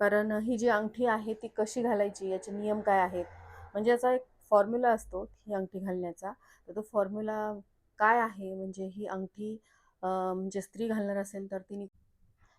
कारण ही जी अंगठी आहे ती कशी घालायची, याचे नियम काय आहेत, म्हणजे याचा एक फॉर्म्युला असतो ही अंगठी घालण्याचा. तर तो फॉर्म्युला काय आहे, म्हणजे ही अंगठी म्हणजे स्त्री घालणार असेल तर तिने.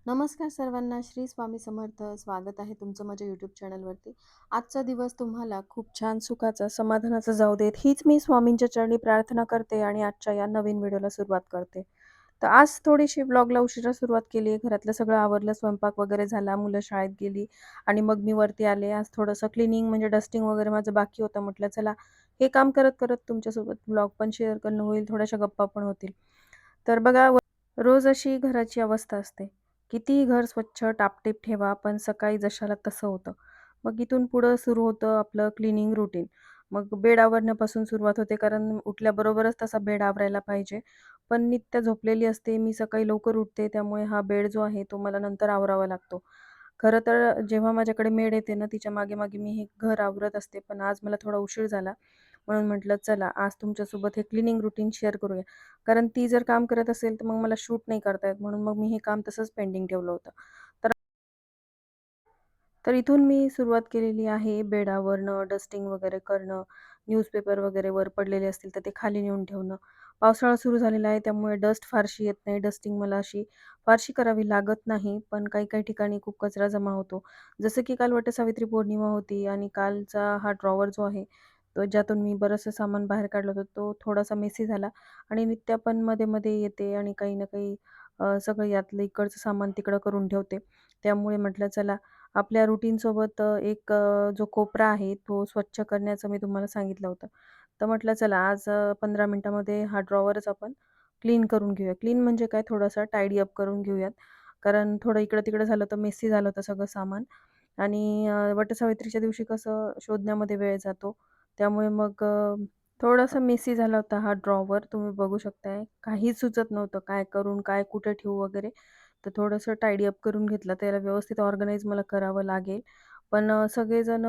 नमस्कार सर्वांना, श्री स्वामी समर्थ. स्वागत आहे तुमचं माझ्या यूट्यूब चॅनलवरती. आजचा दिवस तुम्हाला खूप छान, सुखाचा, समाधानाचा जाऊ देत, हीच मी स्वामींच्या चरणी प्रार्थना करते आणि आजच्या या नवीन व्हिडिओला सुरुवात करते. तर आज थोडीशी ब्लॉगला उशिरा सुरुवात केली आहे. घरातलं सगळं आवरलं, स्वयंपाक वगैरे झाला, मुलं शाळेत गेली आणि मग मी वरती आले. आज थोडंसं क्लिनिंग म्हणजे डस्टिंग वगैरे माझं बाकी होतं. म्हटलं चला हे काम करत करत तुमच्यासोबत ब्लॉग पण शेअर करणं होईल, थोड्याशा गप्पा पण होतील. तर बघा, रोज अशी घराची अवस्था असते. कितीही घर स्वच्छ टापटीप ठेवा, पण सकाळी जशाला तसं होतं. मग इथून पुढं सुरू होतं आपलं क्लिनिंग रुटीन. मग बेड आवरण्यापासून सुरुवात होते, कारण उठल्याबरोबरच तसा बेड आवरायला पाहिजे. पण नित्य झोपलेली असते, मी सकाळी लवकर उठते, त्यामुळे हा बेड जो आहे तो मला नंतर आवरावा लागतो. खरं तर जेव्हा माझ्याकडे मेड येते ना, तिच्या मागे मागे मी हे घर आवरत असते, पण आज मला थोडा उशीर झाला. म्हणून म्हटलं चला आज तुमच्यासोबत हे क्लिनिंग रुटीन शेअर करूया. कारण ती जर काम करत असेल तर मग मला शूट नाही करता येत, म्हणून मग मी हे काम तसंच पेंडिंग ठेवलं होतं. तर तर इथून मी सुरुवात केलेली आहे बेड आवरणं, डस्टिंग वगैरे करणं, न्यूजपेपर वगैरे वर पडलेले असतील तर ते खाली नेऊन ठेवणं. पावसाळा सुरू झालेला आहे, त्यामुळे डस्ट फारशी येत नाही. डस्टिंग मला अशी फारशी करावी लागत नाही, पण काही-काही ठिकाणी खूप कचरा जमा होतो. जसं की काल वटसावित्री पौर्णिमा होती आणि कालचा हा ड्रॉवर जो आहे, तो ज्यातून मी बरचसं सामान बाहेर काढलं होतं, तो थोडासा मेसी झाला आणि नित्या पण मध्ये-मध्ये येते आणि काही ना काही सगळं यातलं इकडचं सामान तिकडं करून ठेवते. त्यामुळे म्हटलं चला आपल्या रुटीनसोबत एक जो कोपरा आहे तो स्वच्छ करण्याचं मी तुम्हाला सांगितलं होतं. तर म्हटलं चला आज 15 मिनिटामध्ये हा ड्रॉवरच आपण क्लीन करून घेऊया. क्लीन म्हणजे काय, थोडासा टायडी अप करून घेऊयात. कारण थोडं इकडं-तिकडं झालं होतं, मेसी झालं होतं सगळं सामान आणि वटसावित्रीच्या दिवशी कसं शोधण्यामध्ये वेळ जातो. त्यामुळे मग थोडासा मेसी झाला होता हा ड्रॉवर. तुम्ही बघू शकताय. काहीच सुचत नव्हतं काय करून, काय कुठे ठेवू वगैरे. तर थोडंसं टायडी अप करून घेतलं. त्याला व्यवस्थित ऑर्गनाइज मला करावं लागेल. पण सगळेजण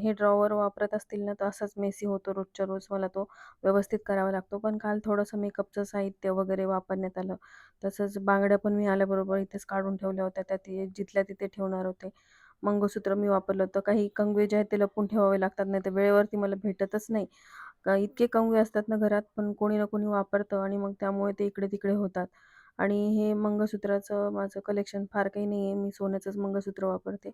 हे ड्रॉवर वापरत असतील ना, तर असाच मेसी होतो रोजच्या रोज. मला तो व्यवस्थित करावा लागतो. पण काल थोडंसं मेकअपचं साहित्य वगैरे वापरण्यात आलं. तसंच बांगड्या पण मी आल्याबरोबर इथेच काढून ठेवल्या होत्या. त्या जिथल्या तिथे ठेवणार होते. मंगळसूत्र मी वापरलं होतं. काही कंगवे जे आहेत ते लपवून ठेवावे लागतात, नाहीतर वेळेवरती मला भेटतच नाही. इतके कंगवे असतात ना घरात, पण कोणी ना कोणी वापरतं आणि मग त्यामुळे ते इकडे-तिकडे होतात. आणि हे मंगळसूत्राचं माझं कलेक्शन फार काही नाही आहे. मी सोन्याचंच मंगळसूत्र वापरते.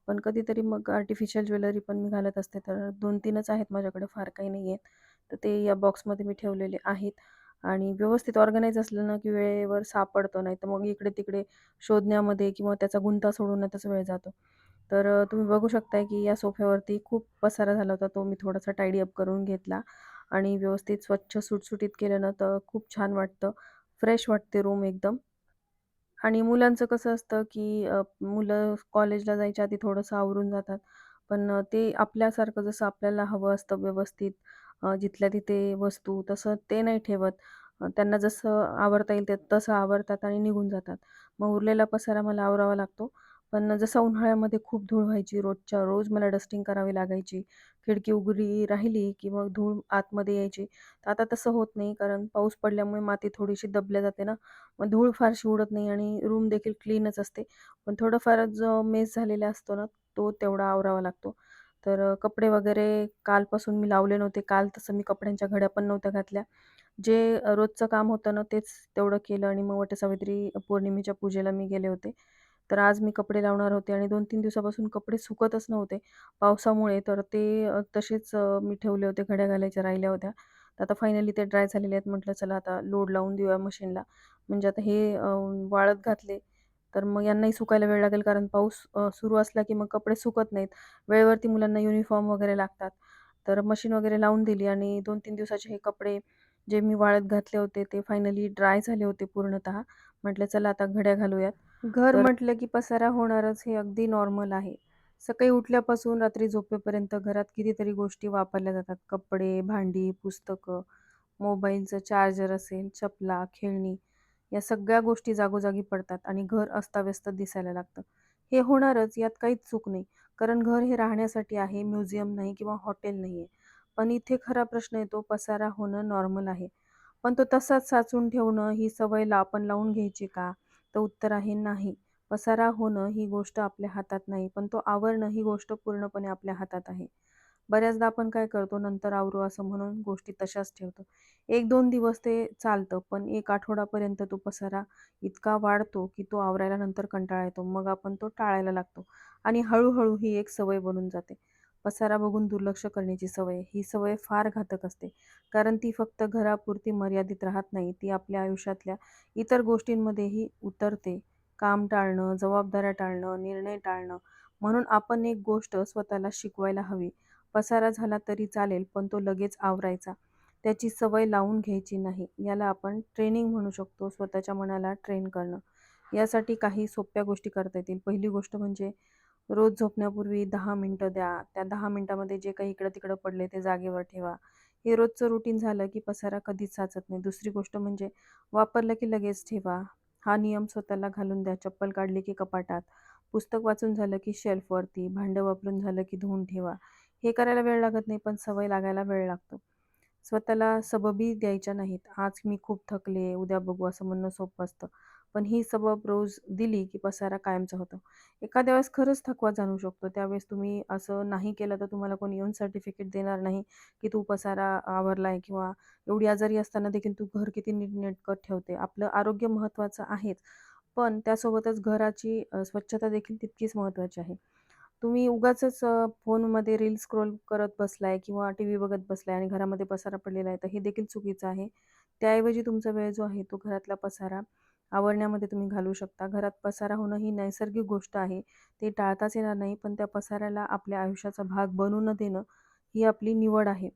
पण कधीतरी मग आर्टिफिशियल ज्वेलरी पण मी घालत असते. तर 2-3च आहेत माझ्याकडे, फार काही नाही आहेत. तर ते या बॉक्समध्ये मी ठेवलेले आहेत. आणि व्यवस्थित ऑर्गनाइज असलं ना, की वेळेवर सापडतं. नाहीतर मग इकडे-तिकडे शोधण्यामध्ये किंवा त्याचा गुंता सोडवण्यातच वेळ जातो. तर तुम्ही बघू शकताय, की या सोफ्यावरती खूप पसारा झाला होता. तो मी थोडासा टायडी अप करून घेतला आणि व्यवस्थित स्वच्छ सुटसुटीत केलं ना, तर खूप छान वाटतं. फ्रेश वाटते रूम एकदम. आणि मुलांचं कसं असतं, की मुलं कॉलेजला जायच्या आधी थोडंसं आवरून जातात. पण ते आपल्यासारखं जसं आपल्याला हवं असतं व्यवस्थित जिथल्या तिथे वस्तू, तसं ते नाही ठेवत. त्यांना जसं आवरता येईल ते तसं आवरतात आणि निघून जातात. मग उरलेला पसारा मला आवरावा लागतो. पण जसं उन्हाळ्यामध्ये खूप धूळ व्हायची, रोजच्या रोज मला डस्टिंग करावी लागायची. खिडकी उघडी राहिली, की मग धूळ आतमध्ये यायची. तर आता तसं होत नाही, कारण पाऊस पडल्यामुळे माती थोडीशी दबल्या जाते ना, मग धूळ फारशी उडत नाही आणि रूम देखील क्लीनच असते. पण थोडंफार जो मेस झालेला असतो ना, तो तेवढा आवरावा लागतो. तर कपडे वगैरे कालपासून मी लावले नव्हते. काल तसं मी कपड्यांच्या घड्या पण नव्हत्या घातल्या. जे रोजचं काम होतं ना, तेच तेवढं केलं आणि मग वटसावित्री पौर्णिमेच्या पूजेला मी गेले होते. तर आज मी कपडे लावणार होते आणि 2-3 दिवसापासून कपडे सुकतच नव्हते पावसामुळे. तर ते तसेच मी ठेवले होते, घड्या घालायच्या राहिल्या होत्या. तर आता फायनली ते ड्राय झालेले आहेत. म्हटलं चला आता लोड लावून देऊया मशीनला. म्हणजे आता हे वाळत घातले, तर मग यांनाही सुकायला वेळ लागेल, कारण पाऊस सुरू असला की मग कपडे सुकत नाहीत. वेळेवरती मुलांना युनिफॉर्म वगैरे लागतात. तर मशीन वगैरे लावून दिली आणि 2-3 दिवसाचे हे कपडे जे मी वाळत घातले होते, ते फायनली ड्राय झाले होते पूर्णतः. म्हटलं चला आता घड्या घालूयात. घर म्हटलं की पसारा होणारच, हे अगदी नॉर्मल आहे. सकाळी उठल्यापासून रात्री झोपेपर्यंत घरात कितीतरी गोष्टी वापरल्या जातात. कपडे, भांडी, पुस्तकं, मोबाईलचं चार्जर असेल, चपला, खेळणी, या सगळ्या गोष्टी जागोजागी पडतात आणि घर अस्ताव्यस्त दिसायला लागतं. हे होणारच, यात काहीच चूक नाही. कारण घर हे राहण्यासाठी आहे, म्युझियम नाही किंवा हॉटेल नाही आहे. पण इथे खरा प्रश्न येतो, पसारा होणं नॉर्मल आहे. पण तो तसाच साचून ठेवणं, ही सवय आपण लावून घ्यायची का? तर उत्तर आहे नाही. पसारा होणं ही गोष्ट आपल्या हातात नाही, पण तो आवरणं ही गोष्ट पूर्णपणे आपल्या हातात आहे. बऱ्याचदा आपण काय करतो, नंतर आवरू असं म्हणून गोष्टी तशाच ठेवतो. 1-2 दिवस ते चालतं, पण 1 आठवडापर्यंत तो पसारा इतका वाढतो, की तो आवरायला नंतर कंटाळा येतो. मग आपण तो टाळायला लागतो आणि हळू ही एक सवय बनून जाते. पसारा बघून दुर्लक्ष करण्याची सवय, ही सवय फार घातक असते. कारण ती फक्त घरापुरती मर्यादित राहत नाही, ती आपल्या आयुष्यातल्या इतर गोष्टींमध्येही उतरते. काम टाळणं, जबाबदाऱ्या टाळणं, निर्णय टाळणं. म्हणून आपण एक गोष्ट स्वतःला शिकवायला हवी. पसारा झाला तरी चालेल, पण तो लगेच आवरायचा. त्याची सवय लावून घ्यायची नाही. याला आपण ट्रेनिंग म्हणू शकतो, स्वतःच्या मनाला ट्रेन करणं. यासाठी काही सोप्या गोष्टी करता येतील. पहिली गोष्ट म्हणजे रोज झोपण्यापूर्वी 10 मिनिटं द्या. त्या 10 मिनिटामध्ये जे काही इकडं-तिकडं पडले ते जागेवर ठेवा. हे रोजचं रुटीन झालं की पसारा कधीच साचत नाही. दुसरी गोष्ट म्हणजे वापरलं की लगेच ठेवा. हा नियम स्वतःला घालून द्या. चप्पल काढली की कपाटात, पुस्तक वाचून झालं की शेल्फवरती, भांडं वापरून झालं की धुवून ठेवा. हे करायला वेळ लागत नाही, पण सवय लागायला वेळ लागतो. स्वतःला सबबी द्यायच्या नाहीत. आज मी खूप थकले, उद्या बघू असं म्हणणं सोपं असतं. पण ही सबब रोज दिली की पसारा कायमचा होतो. एखाद्या वेळेस खरंच थकवा जाणवू शकतो. त्यावेळेस तुम्ही असं नाही केलं तर तुम्हाला कोणी येऊन सर्टिफिकेट देणार नाही, की तू पसारा आवरलाय किंवा एवढी आजारी असताना देखील तू घर किती नीटनेटकं ठेवते. आपलं आरोग्य महत्त्वाचं आहेच, पण त्यासोबतच घराची स्वच्छता देखील तितकीच महत्त्वाची आहे. तुम्ही उगाचच फोनमध्ये रील्स स्क्रोल करत बसलाय किंवा टीव्ही बघत बसलाय आणि घरामध्ये पसारा पडलेला आहे, तर हे देखील चुकीचं आहे. त्याऐवजी तुमचा वेळ जो आहे तो घरातला पसारा आवरण्यामध्ये तुम्ही घालवू शकता. घरात पसारा होणं ही नैसर्गिक गोष्ट आहे. ते टाळताच येणार नाही, पण त्या पसाऱ्याला आपल्या आयुष्याचा भाग बनू न देणं ही आपली निवड आहे.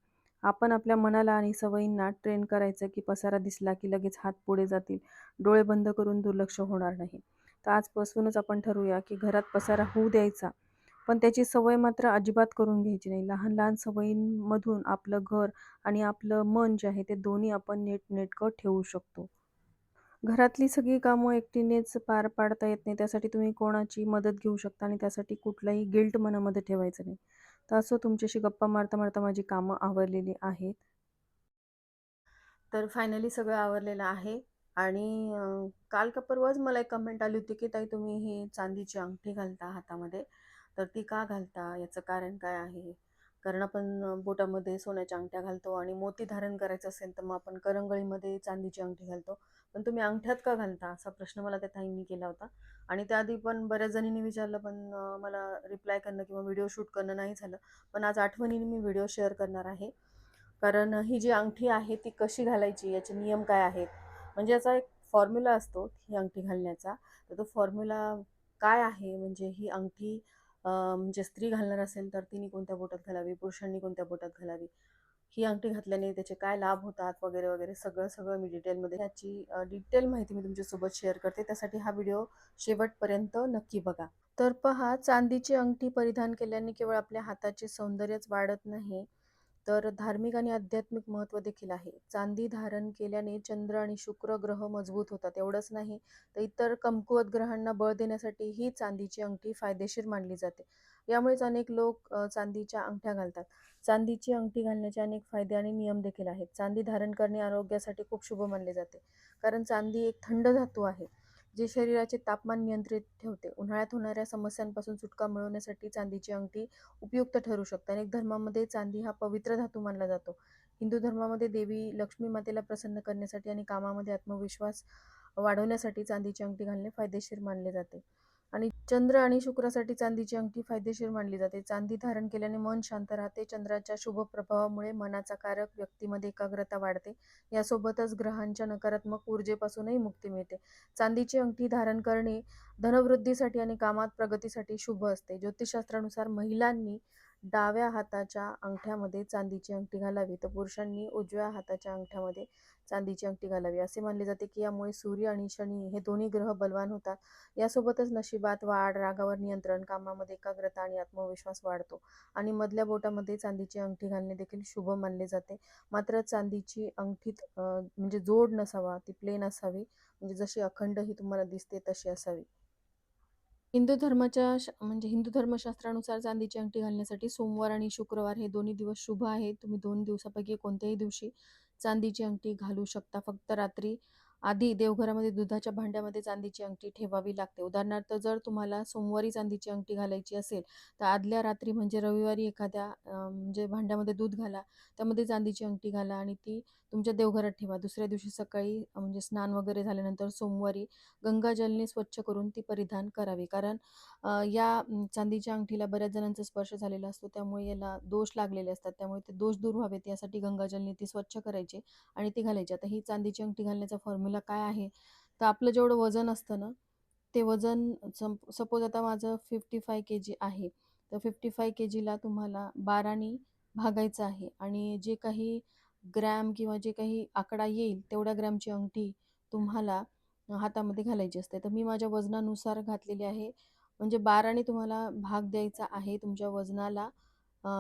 आपण आपल्या मनाला आणि सवयींना ट्रेन करायचं, की पसारा दिसला की लगेच हात पुढे जातील, डोळे बंद करून दुर्लक्ष होणार नाही. तर आजपासूनच आपण ठरवूया, की घरात पसारा होऊ द्यायचा, पण त्याची सवय मात्र अजिबात करून घ्यायची नाही. लहान-लहान सवयींमधून आपलं घर आणि आपलं मन जे आहे ते दोन्ही आपण नीटनेटकं ठेवू शकतो. घरातली सगळी कामं एकटीनेच पार पाडता येत नाही. त्यासाठी तुम्ही कोणाची मदत घेऊ शकता आणि त्यासाठी कुठलाही गिल्ट मनामध्ये ठेवायचं नाही. तर असं तुमच्याशी गप्पा मारता-मारता माझी कामं आवरलेली आहेत. तर फायनली सगळं आवरलेलं आहे आणि काल का परवाच मला एक कमेंट आली होती, की "ताई तुम्ही ही चांदीची अंगठी घालता हातामध्ये, तर ती का घालता? याचं कारण काय आहे?" कारण आपण बोटामध्ये सोन्याच्या अंगठ्या घालतो आणि मोती धारण करायचं असेल, तर मग आपण करंगळीमध्ये चांदीची अंगठी घालतो. पण तुम्ही अंगठ्यात का घालता? असा प्रश्न मला त्या ताईंनी केला होता आणि त्याआधी पण बऱ्याच जणींनी विचारलं, पण मला रिप्लाय करणं किंवा व्हिडिओ शूट करणं नाही झालं. पण आज आठवणीने मी व्हिडिओ शेअर करणार आहे. कारण ही जी अंगठी आहे ती कशी घालायची, याचे नियम काय आहेत, म्हणजे याचा एक फॉर्म्युला असतो ही अंगठी घालण्याचा. तर तो फॉर्म्युला काय आहे, म्हणजे ही अंगठी म्हणजे स्त्री घालणार असेल तर तिने कोणत्या बोटात घालावी, पुरुषांनी कोणत्या बोटात घालावी, ही अंगठी घातल्याने त्याचे काय लाभ होतात वगैरे वगैरे सगळं सगळं मी डिटेलमध्ये याची डिटेल माहिती मी तुमच्यासोबत शेअर करते. त्यासाठी हा व्हिडिओ शेवटपर्यंत नक्की बघा. तर पहा, चांदीची अंगठी परिधान केल्याने केवळ आपल्या हाताचे सौंदर्यच वाढत नाही, तर धार्मिक आणि आध्यात्मिक महत्त्व देखील आहे. चांदी धारण केल्याने चंद्र आणि शुक्र ग्रह मजबूत होतात. एवढंच नाही, तर इतर कमकुवत ग्रहांना बळ देण्यासाठी ही चांदीची अंगठी फायदेशीर मानली जाते. यामुळेच अनेक लोक चांदीच्या अंगठ्या घालतात. चांदीची अंगठी घालण्याचे अनेक फायदे आणि नियम देखील आहेत. चांदी धारण करणे आरोग्यासाठी खूप शुभ मानले जाते. कारण चांदी एक थंड धातू आहे, जे शरीराचे तापमान नियंत्रित ठेवते. उन्हाळ्यात होणाऱ्या समस्यांपासून सुटका मिळवण्यासाठी चांदीची अंगठी उपयुक्त ठरू शकते. अनेक धर्मामध्ये चांदी हा पवित्र धातू मानला जातो. हिंदू धर्मामध्ये देवी लक्ष्मी मातेला प्रसन्न करण्यासाठी आणि कामामध्ये आत्मविश्वास वाढवण्यासाठी चांदीची अंगठी घालणे फायदेशीर मानले जाते. आणि चंद्र आणि शुक्रासाठी चांदीची अंगठी फायदेशीर मानली जाते. चांदी धारण केल्याने मन शांत राहते. चंद्राच्या शुभ प्रभावामुळे मनाचा कारक, व्यक्तीमध्ये एकाग्रता वाढते. यासोबतच ग्रहांच्या नकारात्मक ऊर्जेपासूनही मुक्ती मिळते. चांदीची अंगठी धारण करणे धनवृद्धीसाठी आणि कामात प्रगतीसाठी शुभ असते. ज्योतिषशास्त्रानुसार महिलांनी डाव्या हाताच्या अंगठ्यामध्ये चांदीची अंगठी घालावी, तर पुरुषांनी उजव्या हाताच्या अंगठ्यामध्ये चांदीची अंगठी घालावी. असे मानले जाते की यामुळे सूर्य आणि शनी हे दोन्ही ग्रह बलवान होतात. यासोबतच नशिबात वाढ, रागावर नियंत्रण, कामामध्ये एकाग्रता आणि आत्मविश्वास वाढतो. आणि मधल्या बोटामध्ये चांदीची अंगठी घालणे देखील शुभ मानले जाते. मात्र चांदीची अंगठीत म्हणजे जोड नसावा, ती प्लेन असावी, म्हणजे जशी अखंड ही तुम्हाला दिसते तशी असावी. म्हणजे हिंदू धर्मशास्त्रानुसार चांदीची अंगठी घालण्यासाठी सोमवार आणि शुक्रवार हे दोन्ही दिवस शुभ आहेत. तुम्ही 2 दिवसापैकी कोणत्याही दिवशी चांदीची अंगठी घालू शकता. फक्त रात्री आधी देवघरामध्ये दुधाच्या भांड्यामध्ये चांदीची अंगठी ठेवावी लागते. उदाहरणार्थ जर तुम्हाला सोमवारी चांदीची अंगठी घालायची असेल, तर आदल्या रात्री म्हणजे रविवारी एखाद्या म्हणजे भांड्यामध्ये दूध घाला, त्यामध्ये चांदीची अंगठी घाला आणि ती तुमच्या देवघरात ठेवा. दुसऱ्या दिवशी सकाळी म्हणजे स्नान वगैरे झाल्यानंतर सोमवारी गंगाजलने स्वच्छ करून ती परिधान करावी. कारण या चांदीच्या अंगठीला बऱ्याच जणांचा स्पर्श झालेला असतो, त्यामुळे याला दोष लागलेले असतात. त्यामुळे ते दोष दूर व्हावेत यासाठी गंगाजलने ती स्वच्छ करायची आणि ती घालायची. आता ही चांदीची अंगठी घालण्याचा फॉर्म्युला काय आहे? तर आपलं जेवढं वजन असतं ना, ते वजन सपोज आता माझं 55 केजी आहे. तर 55 केजीला तुम्हाला 12नी भागायचं आहे आणि जे काही ग्रॅम किंवा जे काही आकडा येईल तेवढ्या ग्रॅमची अंगठी तुम्हाला हातामध्ये घालायची असते. तर मी माझ्या वजनानुसार घातलेली आहे. म्हणजे 12नी तुम्हाला भाग द्यायचा आहे तुमच्या वजनाला.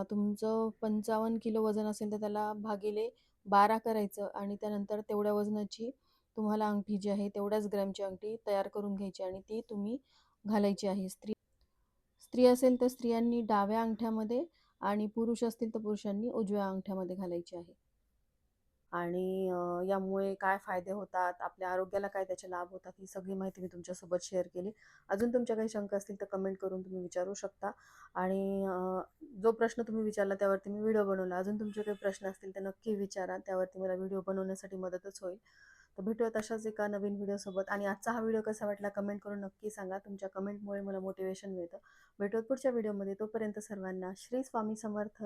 तुमचं 55 किलो वजन असेल तर त्याला भागिले 12 करायचं आणि त्यानंतर तेवढ्या वजनाची तुम्हाला अंगठी जी आहे तेवढ्याच ग्रॅमची अंगठी तयार करून घ्यायची आणि ती तुम्ही घालायची आहे. स्त्री असेल तर स्त्रियांनी डाव्या अंगठ्यामध्ये आणि पुरुष असतील तर पुरुषांनी उजव्या अंगठ्यामध्ये घालायची आहे. आणि यामुळे काय फायदे होतात, आपल्या आरोग्याला काय त्याचे लाभ होतात, ही सगळी माहिती मी तुमच्यासोबत शेअर केली. अजून तुमच्या काही शंका असतील तर कमेंट करून तुम्ही विचारू शकता आणि जो प्रश्न तुम्ही विचारला त्यावरती मी व्हिडिओ बनवला. अजून तुमचे काही प्रश्न असतील तर नक्की विचारा, त्यावरती मला व्हिडिओ बनवण्यासाठी मदतच होईल. तर भेटूयात अशाच एका नवीन व्हिडिओसोबत आणि आजचा हा व्हिडिओ कसा वाटला कमेंट करून नक्की सांगा. तुमच्या कमेंटमुळे मला मोटिवेशन मिळतं. भेटूयात पुढच्या व्हिडिओमध्ये. तोपर्यंत सर्वांना श्री स्वामी समर्थ.